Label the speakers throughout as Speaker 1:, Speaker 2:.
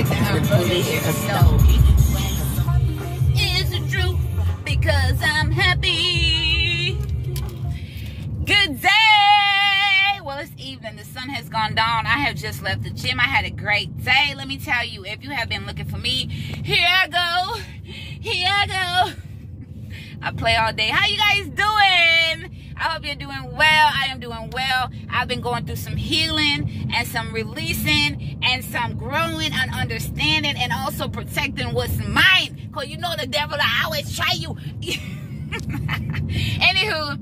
Speaker 1: the foolish of no. It's true because I'm happy. Good day. Well, it's evening. The sun has gone down. I have just left the gym. I had a great day. Let me tell you, if you have been looking for me, here I go. Here I go. I play all day. How you guys doing? I hope you're doing well. I am doing well. I've been going through some healing and some releasing and some growing and understanding and also protecting what's mine. Because you know the devil will always try you. Anywho,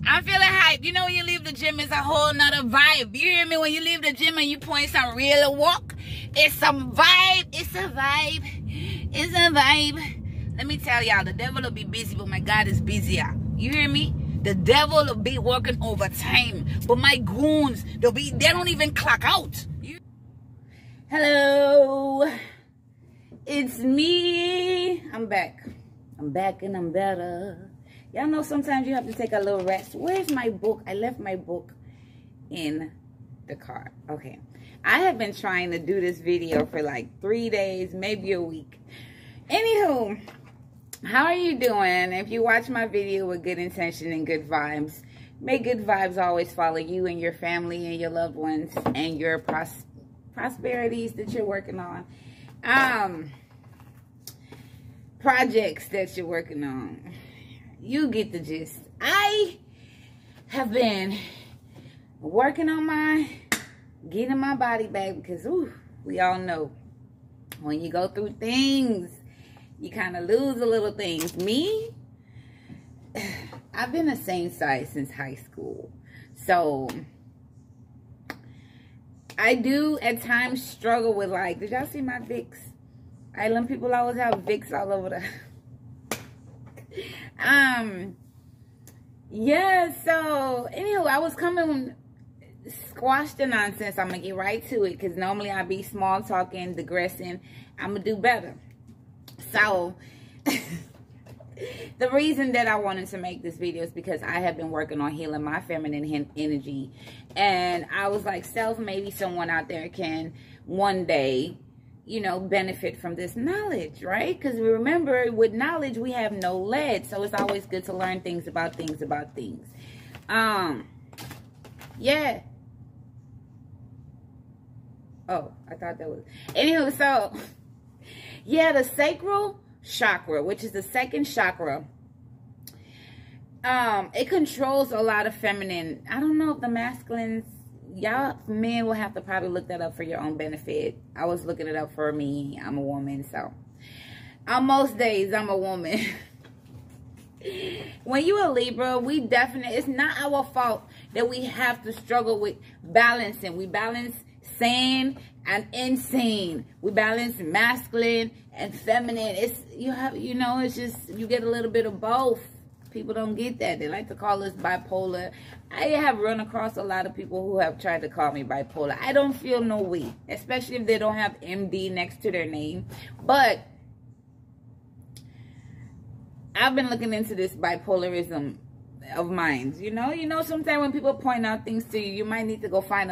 Speaker 1: I'm feeling hype. You know when you leave the gym, it's a whole nother vibe. You hear me? When you leave the gym and you point some real walk, it's some vibe. It's a vibe. It's a vibe. Let me tell y'all, the devil will be busy, but my God is busier. You hear me? The devil will be working overtime, but my goons, they don't even clock out. Hello. It's me. I'm back. I'm back and I'm better. Y'all know sometimes you have to take a little rest. Where's my book? I left my book in the car. Okay. I have been trying to do this video for like 3 days, maybe a week. Anywho, how are you doing? If you watch my video with good intention and good vibes, may good vibes always follow you and your family and your loved ones and your prosperities that you're working on. Projects that you're working on. You get the gist. I have been working on getting my body back because, ooh, we all know when you go through things, you kind of lose a little things. Me, I've been the same size since high school. So, I do at times struggle with like, did y'all see my Vicks? Island people always have Vicks all over the... Yeah, so, anyway, I was coming, squash the nonsense. I'm going to get right to it because normally I be small talking, digressing. I'm going to do better. So, the reason that I wanted to make this video is because I have been working on healing my feminine energy. And I was like, maybe someone out there can one day, you know, benefit from this knowledge, right? Because remember, with knowledge, we have no lead. So, it's always good to learn things about things. Yeah. Oh, I thought that was... Anywho, so... Yeah, the sacral chakra, which is the second chakra, it controls a lot of feminine. I don't know if the masculines, y'all men will have to probably look that up for your own benefit. I was looking it up for me. I'm a woman, so on most days I'm a woman. When you a Libra, we definitely, it's not our fault that we have to struggle with balancing. We balance sane and insane. We balance masculine and feminine. It's it's just you get a little bit of both. People don't get that. They like to call us bipolar. I have run across a lot of people who have tried to call me bipolar. I don't feel no way, especially if they don't have MD next to their name. But I've been looking into this bipolarism of minds. You know, sometimes when people point out things to you, you might need to go find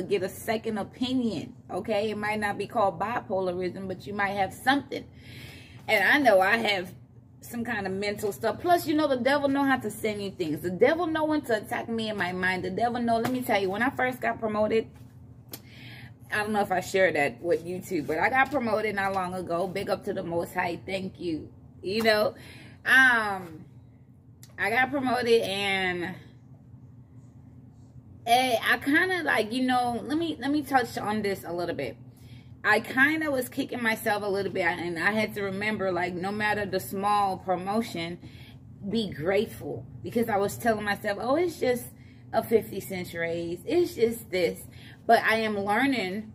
Speaker 1: get a second opinion. Okay, it might not be called bipolarism, but you might have something. And I know I have some kind of mental stuff. Plus, you know, the devil know how to send you things. The devil know when to attack me in my mind. The devil know. Let me tell you, when I first got promoted, I don't know if I shared that with YouTube, but I got promoted not long ago. Big up to the Most High. Thank you. You know, I got promoted and I kind of like, you know, let me touch on this a little bit. I kind of was kicking myself a little bit, and I had to remember, like, no matter the small promotion, be grateful, because I was telling myself, oh, it's just a 50-cent raise. It's just this. But I am learning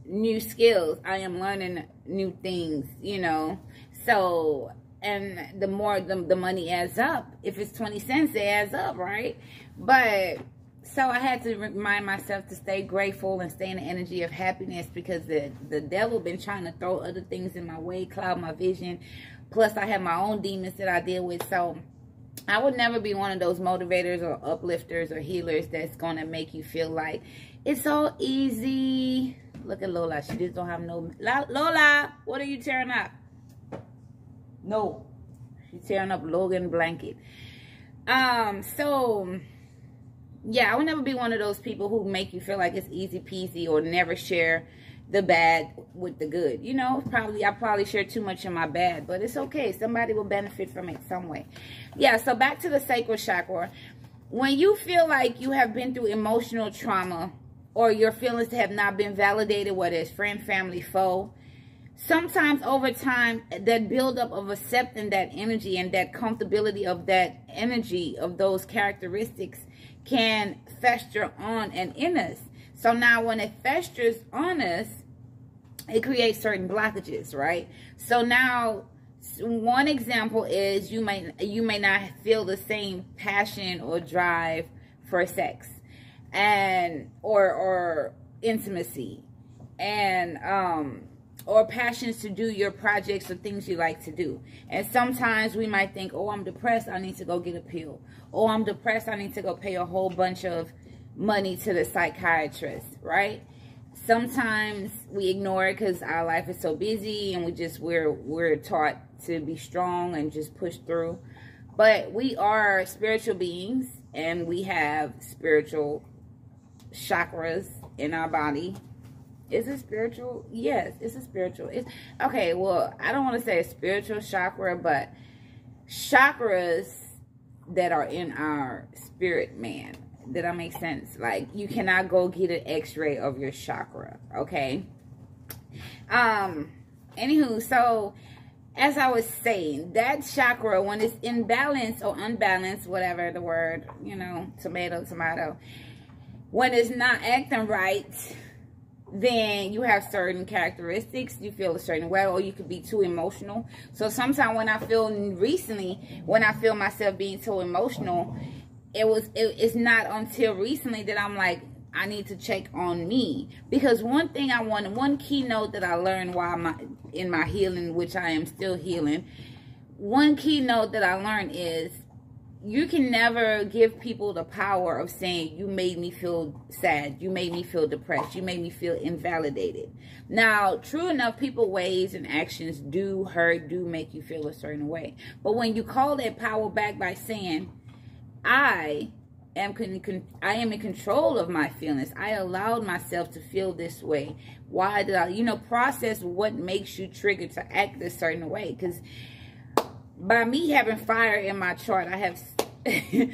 Speaker 1: new skills. I am learning new things, you know. So, and the more the money adds up. If it's 20 cents, it adds up, right? But so I had to remind myself to stay grateful and stay in the energy of happiness, because the devil been trying to throw other things in my way, cloud my vision. Plus, I have my own demons that I deal with. So I would never be one of those motivators or uplifters or healers that's going to make you feel like it's all easy. Look at Lola. She just don't have no... Lola, what are you tearing up? No. She's tearing up Logan blanket. So... yeah, I would never be one of those people who make you feel like it's easy peasy or never share the bad with the good. You know, I probably share too much of my bad, but it's okay. Somebody will benefit from it some way. Yeah, so back to the sacral chakra. When you feel like you have been through emotional trauma or your feelings have not been validated, whether it's friend, family, foe, sometimes over time, that buildup of accepting that energy and that comfortability of that energy, of those characteristics, can fester on and in us. So now when it festers on us, it creates certain blockages, right? So now one example is you may not feel the same passion or drive for sex and or intimacy and or passions to do your projects or things you like to do. And sometimes we might think, oh, I'm depressed, I need to go get a pill. Oh, I'm depressed, I need to go pay a whole bunch of money to the psychiatrist, right? Sometimes we ignore it because our life is so busy and we're taught to be strong and just push through. But we are spiritual beings and we have spiritual chakras in our body. Is it spiritual? Yes, it's a spiritual. Okay, well, I don't want to say a spiritual chakra, but chakras that are in our spirit man. Did that make sense? Like, you cannot go get an x-ray of your chakra, okay? Anywho, so as I was saying, that chakra, when it's in balance or unbalanced, whatever the word, you know, tomato, when it's not acting right, then you have certain characteristics. You feel a certain way, or you could be too emotional. So sometimes when I feel myself being too emotional, it's not until recently that I'm like, I need to check on me. Because one keynote that I learned while in my healing, which I am still healing, one keynote that I learned is you can never give people the power of saying, you made me feel sad, you made me feel depressed, you made me feel invalidated. Now, true enough, people's ways and actions do hurt, do make you feel a certain way. But when you call that power back by saying, I am in control of my feelings. I allowed myself to feel this way. Why did I, process what makes you trigger to act a certain way? Because by me having fire in my chart, I have, and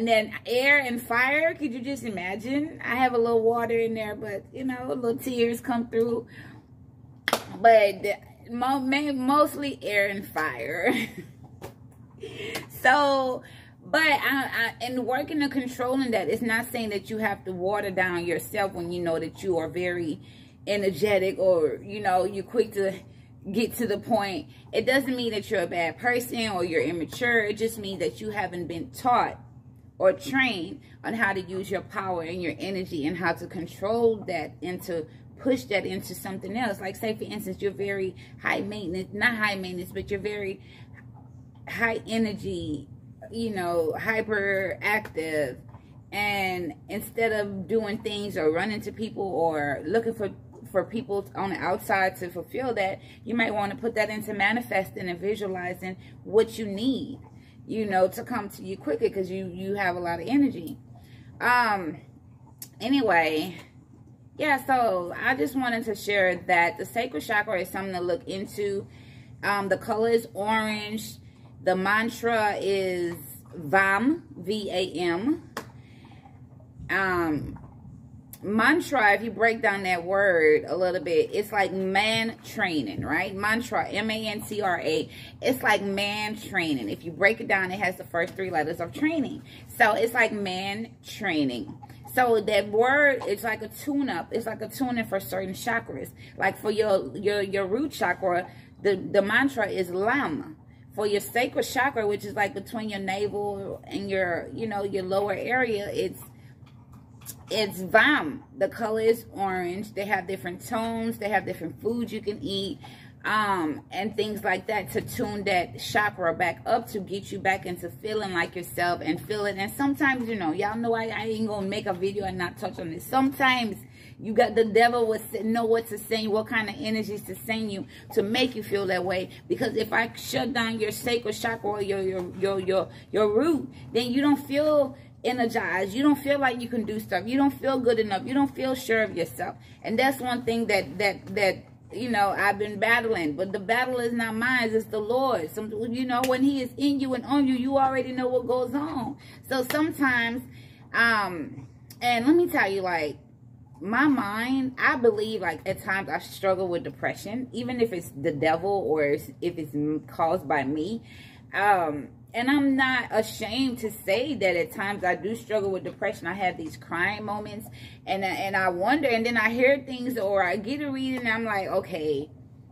Speaker 1: then air and fire. Could you just imagine? I have a little water in there, but, little tears come through. But mostly air and fire. So, but in working and controlling that, it's not saying that you have to water down yourself when you know that you are very energetic or, you're quick to get to the point. It doesn't mean that you're a bad person or you're immature. It just means that you haven't been taught or trained on how to use your power and your energy and how to control that and to push that into something else. Like, say, for instance, you're very high maintenance, not high maintenance, but you're very high energy, hyperactive, and instead of doing things or running to people or looking for people on the outside to fulfill that, you might want to put that into manifesting and visualizing what you need, to come to you quicker because you have a lot of energy. Anyway, yeah, so I just wanted to share that the sacral chakra is something to look into. The color is orange. The mantra is VAM, V-A-M. Mantra, if you break down that word a little bit, it's like man training, right? Mantra, M-A-N-T-R-A. It's like man training. If you break it down, it has the first 3 letters of training. So it's like man training. So that word, it's like a tune-up. It's like a tune-in for certain chakras. Like for your root chakra, the mantra is LAM. For your sacral chakra, which is like between your navel and your lower area, it's VAM. The color is orange. They have different tones. They have different foods you can eat. and things like that, to tune that chakra back up, to get you back into feeling like yourself and feeling. And sometimes, you know, y'all know I ain't gonna make a video and not touch on this. Sometimes you got the devil would know what to send you, what kind of energies to send you to make you feel that way. Because if I shut down your sacral chakra or your root, then you don't feel energized. You don't feel like you can do stuff. You don't feel good enough. You don't feel sure of yourself. And that's one thing that you know, I've been battling. But the battle is not mine, it's the Lord. You know, when he is in you and on you, you already know what goes on. So sometimes, and let me tell you, like, my mind, I believe, like, at times I struggle with depression, even if it's the devil or if it's caused by me. And I'm not ashamed to say that at times I do struggle with depression. I have these crying moments, and I wonder, and then I hear things, or I get a reading, and I'm like, okay,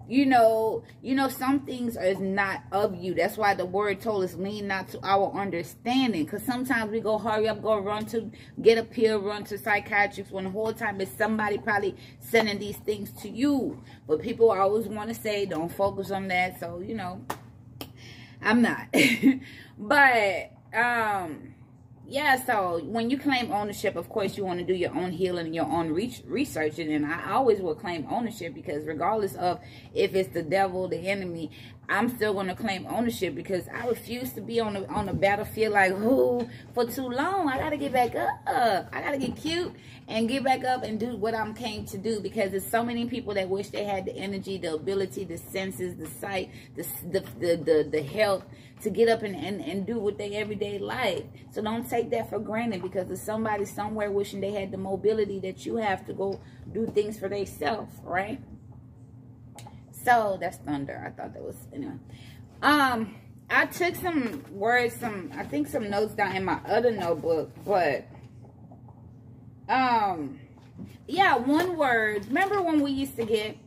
Speaker 1: you know, some things is not of you. That's why the word told us, lean not to our understanding. Because sometimes we go hurry up, go run to get a pill, run to psychiatrists, when the whole time it's somebody probably sending these things to you. But people always want to say, don't focus on that. So, you know, I'm not. But yeah, so when you claim ownership, of course you want to do your own healing and your own researching. And I always will claim ownership, because regardless of if it's the devil, the enemy, I'm still going to claim ownership, because I refuse to be on the battlefield like, who, for too long. I got to get back up. I got to get cute and get back up and do what I'm came to do, because there's so many people that wish they had the energy, the ability, the senses, the sight, the health to get up and do what they everyday life. So don't take that for granted, because there's somebody somewhere wishing they had the mobility that you have to go do things for themselves, right? So that's thunder. I thought that was, anyway. I took some words, I think some notes down in my other notebook, but yeah, one word. Remember when we used to get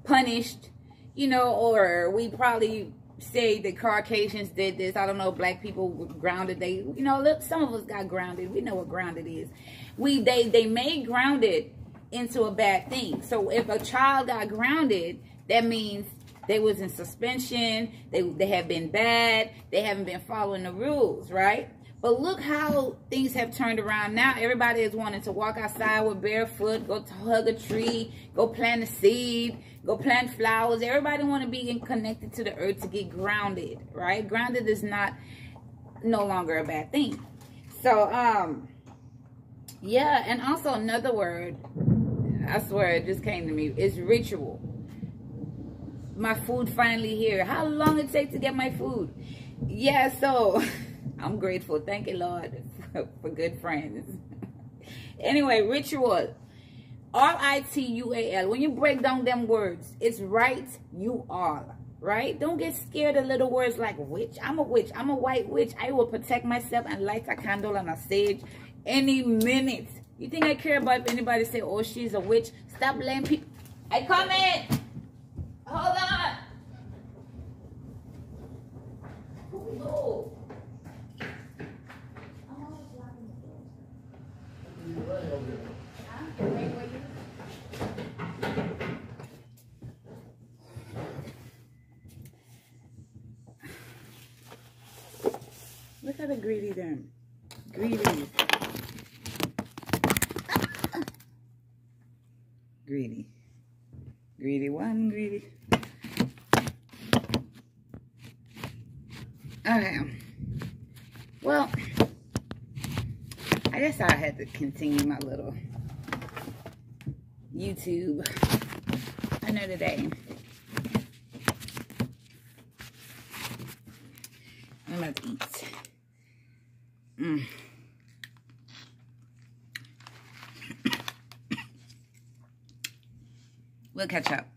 Speaker 1: punished, you know, or we probably say the Caucasians did this. I don't know, black people were grounded. They, you know, look, some of us got grounded. We know what grounded is. They made grounded into a bad thing. So if a child got grounded, that means they was in suspension. They have been bad. They haven't been following the rules, right? But look how things have turned around now. Everybody is wanting to walk outside with barefoot, go to hug a tree, go plant a seed, go plant flowers. Everybody want to be connected to the earth to get grounded, right? Grounded is no longer a bad thing. So, yeah, and also another word, I swear it just came to me, is ritual. My food finally here. How long it take to get my food? Yeah, so I'm grateful. Thank you, Lord, for good friends. Anyway, ritual. R-I-T-U-A-L. When you break down them words, it's right, you are. Right? Don't get scared of little words like witch. I'm a witch. I'm a white witch. I will protect myself and light a candle on a sage any minute. You think I care about if anybody say, oh, she's a witch? Stop letting people. I come in. Hold on. Oh. Look at the greedy them. Greedy. Greedy. Greedy one, greedy. Okay. Well, I guess I had to continue my little YouTube another day. I'm about to eat. We'll catch up.